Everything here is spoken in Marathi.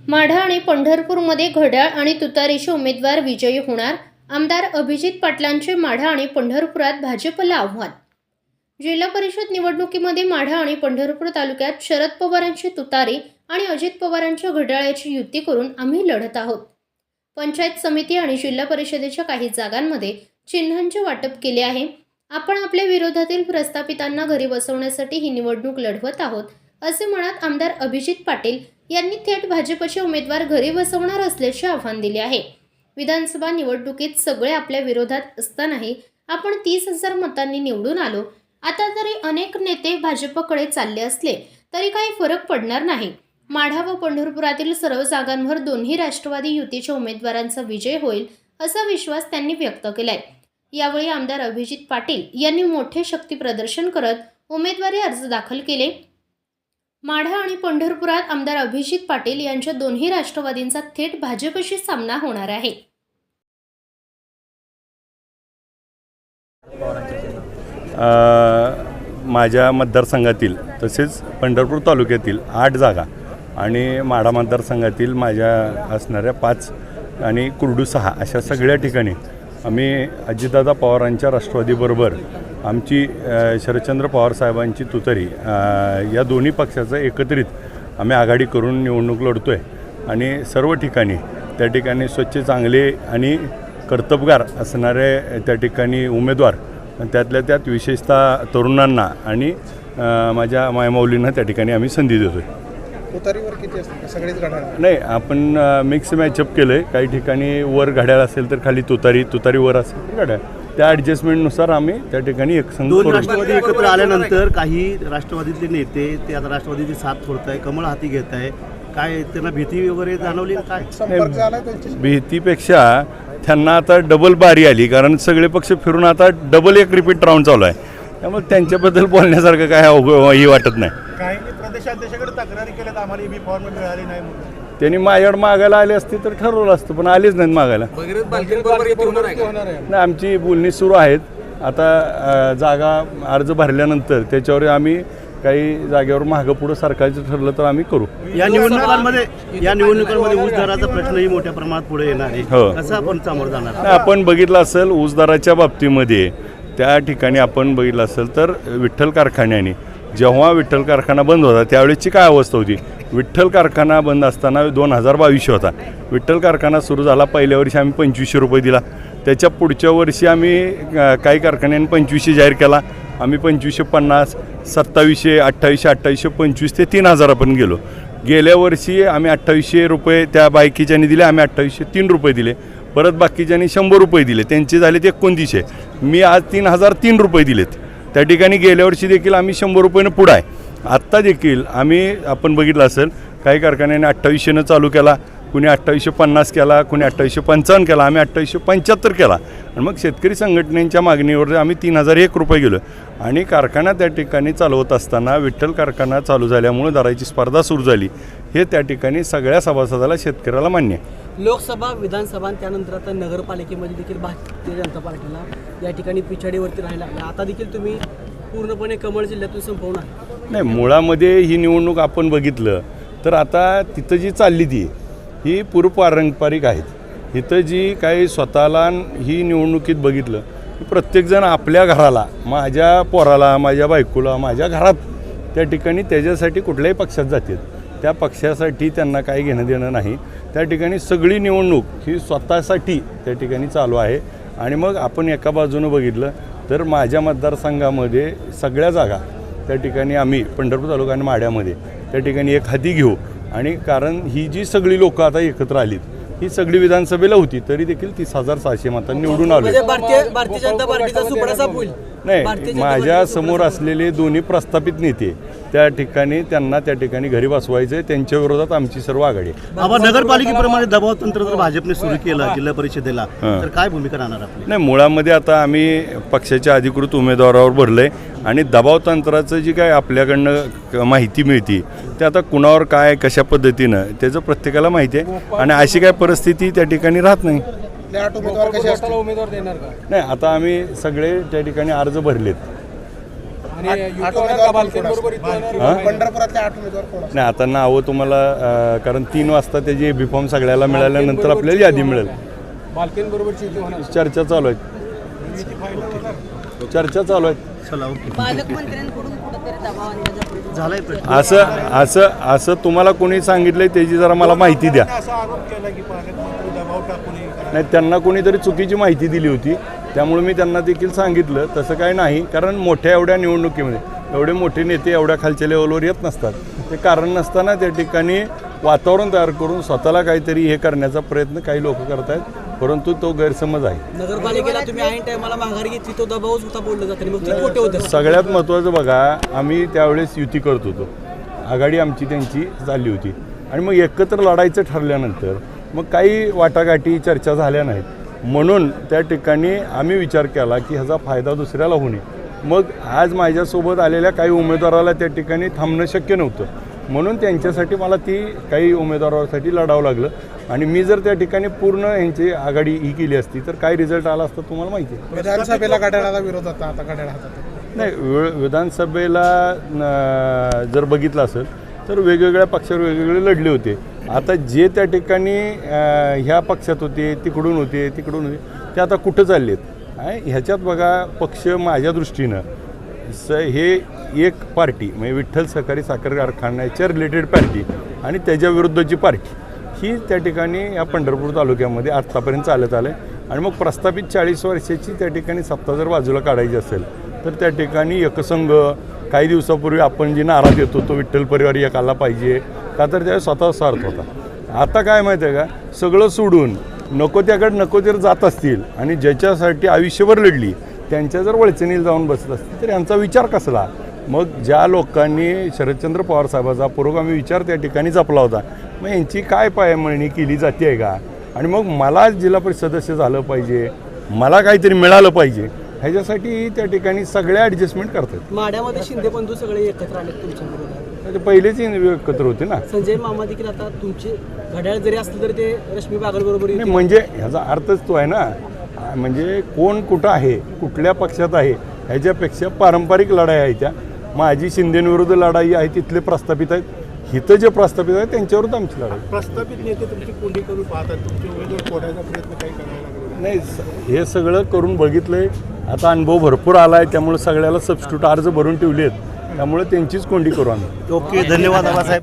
माढा आणि पंढरपूरमध्ये घड्याळ आणि तुतारीचे उमेदवार विजयी होणार. आमदार अभिजित पाटलांचे माढा आणि पंढरपुरात भाजपला आव्हान. जिल्हा परिषद निवडणुकीमध्ये माढा आणि पंढरपूर तालुक्यात शरद पवारांची तुतारी आणि अजित पवारांच्या घड्याळाची युती करून आम्ही लढत आहोत. पंचायत समिती आणि जिल्हा परिषदेच्या काही जागांमध्ये चिन्हांचे वाटप केले आहे. आपण आपल्या विरोधातील प्रस्थापितांना घरी बसवण्यासाठी ही निवडणूक लढवत आहोत, असे म्हणत आमदार अभिजित पाटील यांनी थेट भाजपचे उमेदवार घरी बसवणार असल्याचे आव्हान दिले आहे. विधानसभा निवडणुकीत सगळे आपल्या विरोधात असतानाही आपण 30,000 मतांनी निवडून आलो. आता जरी अनेक नेते भाजपकडे चालले असले तरी काही फरक पडणार नाही. माढा व पंढरपुरातील सर्व जागांवर दोन्ही राष्ट्रवादी युतीच्या उमेदवारांचा विजय होईल असा विश्वास त्यांनी व्यक्त केलाय. यावेळी आमदार अभिजित पाटील यांनी मोठे शक्ती प्रदर्शन करत उमेदवारी अर्ज दाखल केले. माढा आणि पंढरपुरात आमदार अभिजित पाटील यांच्या दोन्ही राष्ट्रवादींचा थेट भाजपशी सामना होणार आहे. माझ्या मतदारसंघातील तसेच पंढरपूर तालुक्यातील 8 जागा आणि माढा मतदारसंघातील माझ्या असणाऱ्या 5 आणि कुर्डू 6 अशा सगळ्या ठिकाणी आम्ही अजितदादा पवारांच्या राष्ट्रवादीबरोबर आमची शरदचंद्र पवार साहेबांची तुतारी या दोन्ही पक्षाचं एकत्रित आम्ही आघाडी करून निवडणूक लढतो आहे. आणि सर्व ठिकाणी त्या ठिकाणी स्वच्छ, चांगले आणि कर्तबगार असणारे त्या ठिकाणी उमेदवार, त्यातल्या त्यात विशेषतः तरुणांना आणि माझ्या मायमाऊलींना त्या ठिकाणी आम्ही संधी देतो आहे. तुतारीवर किती असते? सगळेच घड्याळ नाही, आपण मिक्स मॅचअप केलं आहे. काही ठिकाणी वर घड्याळ असेल तर खाली तुतारी वर असेल तर घड्याळ, त्या ॲडजस्टमेंटनुसार आम्ही त्या ठिकाणी एक संघ दोन राष्ट्रवादी एकत्र आल्यानंतर काही राष्ट्रवादीतले नेते ते आता राष्ट्रवादीची साथ सोडत आहे, कमळ हाती घेत आहे. काय त्यांना भीती वगैरे जाणवली? काय संपर्क झाला त्यांच्याशी? भीतीपेक्षा त्यांना आता डबल बारी आली, कारण सगळे पक्ष फिरून आता डबल एक रिपीट राऊंड चालू आहे. त्यामुळे त्यांच्याबद्दल बोलण्यासारखं काय ही वाटत नाही. काही प्रदेशाध्यक्षाकडे तक्रारी केल्यात, आम्हाला ईबी फॉर्म मिळाली नाही म्हणून. त्यांनी माझ्याकडे मागायला आले असते तर ठरवलं असतं, पण आलेच नाहीत मागायला. नाही, आमची बोलणी सुरू आहेत. आता जागा अर्ज भरल्यानंतर त्याच्यावर आम्ही काही जागेवर मागं पुढं सरकारचं ठरलं तर आम्ही करू. या निवडणुकांमध्ये ऊस दराचा प्रश्नही मोठ्या प्रमाणात पुढे येणार आहे. हो, कसं आपण सामोरं जाणार? आपण बघितलं असेल ऊस दराच्या बाबतीमध्ये त्या ठिकाणी आपण बघितलं असेल तर विठ्ठल कारखान्याने जेव्हा विठ्ठल कारखाना बंद होता त्यावेळेची काय अवस्था होती. विठ्ठल कारखाना बंद असताना 2022 होता. विठ्ठल कारखाना सुरू झाला, पहिल्या वर्षी आम्ही 2500 रुपये दिला. त्याच्या पुढच्या वर्षी आम्ही काही कारखान्यांनी 2500 जाहीर केला. आम्ही 2550, 2700, 2800, 25 ते 3000 आपण गेलो. गेल्या वर्षी आम्ही 2800 रुपये त्या बायकीच्यानी दिले, आम्ही 2803 रुपये दिले. परत बाकीच्यांनी 100 रुपये दिले, त्यांचे झाले ते 2900. मी आज 3003 रुपये दिलेत. त्या ठिकाणी गेल्या वर्षी देखील आम्ही 100 रुपयानं पुढं आहे. आत्ता देखील आपण बघितलं असेल काही कारखान्याने 2800 चालू केला, कुणी 2850 केला, कुणी 2855 केला, आम्ही 2875 केला. आणि मग शेतकरी संघटनेच्या मागणीवर आम्ही 3001 रुपये गेलो. आणि कारखाना त्या ठिकाणी चालवत असताना विठ्ठल कारखाना चालू झाल्यामुळे दराची स्पर्धा सुरू झाली. हे त्या ठिकाणी सगळ्या सभासदाला, शेतकऱ्याला मान्य आहे. लोकसभा, विधानसभा त्यानंतर आता नगरपालिकेमध्ये देखील भारतीय जनता पार्टीला या ठिकाणी पिछाडीवरती राहायला लागला. आता देखील तुम्ही पूर्णपणे कमळ जिल्ह्यातून संपवणार? नाही, मुळामध्ये ही निवडणूक आपण बघितलं तर आता तिथं जी चालली ही पूर्वपारंपरिक आहेत. इथं जी काही स्वतःला ही निवडणुकीत बघितलं की प्रत्येकजण आपल्या घराला, माझ्या पोराला, माझ्या बायकोला, माझ्या घरात त्या ठिकाणी त्याच्यासाठी कुठल्याही पक्षात जातात. त्या पक्षासाठी त्यांना काही घेणं देणं नाही. त्या ठिकाणी सगळी निवडणूक ही स्वतःसाठी त्या ठिकाणी चालू आहे. आणि मग आपण एका बाजूनं बघितलं तर माझ्या मतदारसंघामध्ये सगळ्या जागा त्या ठिकाणी आम्ही पंढरपूर तालुका आणि माढ्यामध्ये त्या ठिकाणी एक हाती घेऊ. आणि कारण ही जी सगळी लोकं आता एकत्र आलीत, ही सगळी विधानसभेला होती, तरी देखील 30,600 मतांनी निवडून आलो. भारतीय जनता पार्टीचा सुपडा साफ होईल? नाही, माझ्या समोर असलेले दोन्ही प्रस्थापित नेते त्या ठिकाणी त्यांना त्या ठिकाणी घरी बसवायचे, त्यांच्या विरोधात आमची सर्व आघाडी आहे. आपण नगरपालिकेप्रमाणे दबाव तंत्र जर भाजपने सुरू केलं जिल्हा परिषदेला तर काय भूमिका राहणार आपली? नाही, मुळामध्ये आता आम्ही पक्षाच्या अधिकृत उमेदवारावर भरलंय आणि दबाव तंत्राचं जी काय आपल्याकडनं माहिती मिळते ते आता कुणावर काय कशा पद्धतीनं त्याचं प्रत्येकाला माहिती आहे. आणि अशी काय परिस्थिती त्या ठिकाणी राहत नाही. उमेदवार कसे असतील? उमेदवार देणार का? नाही, आता आम्ही सगळे त्या ठिकाणी अर्ज भरलेत. पंढरपुरातले 8 उमेदवार कोण असतील? नाही आता नावं तुम्हाला कारण 3 वाजता त्याची बी फॉर्म सगळ्याला मिळाल्यानंतर आपल्याला यादी मिळेल. चर्चा चालू आहेत. चर्चा चालू आहेत. चला ओके पालकमंत्र्यांकडून कुठेतरी दबाव आणण्याचा प्रयत्न झालाय प्रश्न. असं तुम्हाला कोणी सांगितलंय त्याची जरा मला माहिती द्या. असा आरोप केला की पालकमंत्री दबाव टाकून हे करा. नाही त्यांना कोणीतरी चुकीची माहिती दिली होती त्यामुळे मी त्यांना देखील सांगितलं तसं काय नाही. कारण मोठ्या एवढ्या निवडणुकीमध्ये एवढे मोठे नेते एवढ्या खालच्या लेवलवर येत नसतात. ते कारण नसताना त्या ठिकाणी वातावरण तयार करून स्वतःला काहीतरी हे करण्याचा प्रयत्न काही लोक करत आहेत, परंतु तो गैरसमज आहे. नगरपालिकेला तुम्ही ऐन टायमाला माघारी घेतली तो दबावच होता बोललं जातं मग ते खोटे होते. सगळ्यात महत्त्वाचं बघा, आम्ही त्यावेळेस युती करत होतो, आघाडी आमची त्यांची झाली होती आणि मग एकत्र लढायचं ठरल्यानंतर मग काही वाटाघाटी चर्चा झाल्या नाहीत. म्हणून त्या ठिकाणी आम्ही विचार केला की ह्याचा फायदा दुसऱ्याला होऊ नये. मग आज माझ्यासोबत आलेल्या काही उमेदवाराला त्या ठिकाणी थांबणं शक्य नव्हतं, म्हणून त्यांच्यासाठी मला ती काही उमेदवारासाठी लढावं लागलं. आणि मी जर त्या ठिकाणी पूर्ण यांची आघाडी ही केली असती तर काय रिझल्ट आला असता तुम्हाला माहिती आहे. विधानसभेला घड्याळाचा विरोध होता, आता घड्याळ हातात. नाही विधानसभेला जर बघितलं असेल तर वेगवेगळ्या पक्षावर वेगवेगळे लढले होते. आता जे त्या ठिकाणी ह्या पक्षात होते, तिकडून होते, ते आता कुठं चालले आहेत. ह्याच्यात बघा, पक्ष माझ्या दृष्टीनं हे एक पार्टी म्हणजे विठ्ठल सहकारी साखर कारखान्याच्या रिलेटेड पार्टी आणि त्याच्या विरुद्धची पार्टी ही त्या ठिकाणी या पंढरपूर तालुक्यामध्ये आत्तापर्यंत चालत आलं आहे. आणि मग प्रस्थापित 40 वर्षाची त्या ठिकाणी सत्ता जर बाजूला काढायची असेल तर त्या ठिकाणी एकसंघ काही दिवसापूर्वी आपण जी नारा देतो तो विठ्ठल परिवार एक आला पाहिजे का, तर त्यावेळेस स्वतः स्वार्थ होता. आता काय माहिती आहे का, सगळं सोडून नको त्याकडे नको जर जात असतील आणि ज्याच्यासाठी आयुष्यभर लढली त्यांच्या जर वळचणीला जाऊन बसत असतील तर यांचा विचार कसला. मग ज्या लोकांनी शरदचंद्र पवार साहेबाचा पुरोगामी विचार त्या ठिकाणी जपला होता, मग यांची काय पायमळणी केली जाते आहे का. आणि मग मला जिल्हा परिषद सदस्य झालं पाहिजे, मला काहीतरी मिळालं पाहिजे, ह्याच्यासाठी त्या ठिकाणी सगळ्या ॲडजस्टमेंट करतात. माड्यामध्ये शिंदे बंधू सगळे एकत्र आले तुमच्या विरोधात. ते पहिलेच एकत्र होते ना. संजय मामा देखील आता तुमचे घड्याळ जरी असलं तरी ते रश्मी बागल बरोबर नाही म्हणजे ह्याचा अर्थच तो आहे ना, म्हणजे कोण कुठं आहे, कुठल्या पक्षात आहे, ह्याच्यापेक्षा पारंपरिक लढाई आहे. त्या माझी शिंदेविरुद्ध लढाई आहे, तिथले प्रस्थापित आहेत. हिथं जे प्रस्थापित आहेत त्यांच्याविरुद्ध आमची लढाई. प्रस्थापित नेते तुमची कोंडी करून पाहतात, तुमचे उमेदवार फोडायचा प्रयत्न काही करायला लागले नाही, हे सगळं करून बघितलंय. आता अनुभव भरपूर आला आहे, त्यामुळे सगळ्याला सबस्टिट्यूट अर्ज भरून ठेवले आहेत, त्यामुळे त्यांचीच कोंडी करू आम्ही. ओके धन्यवाद आबासाहेब.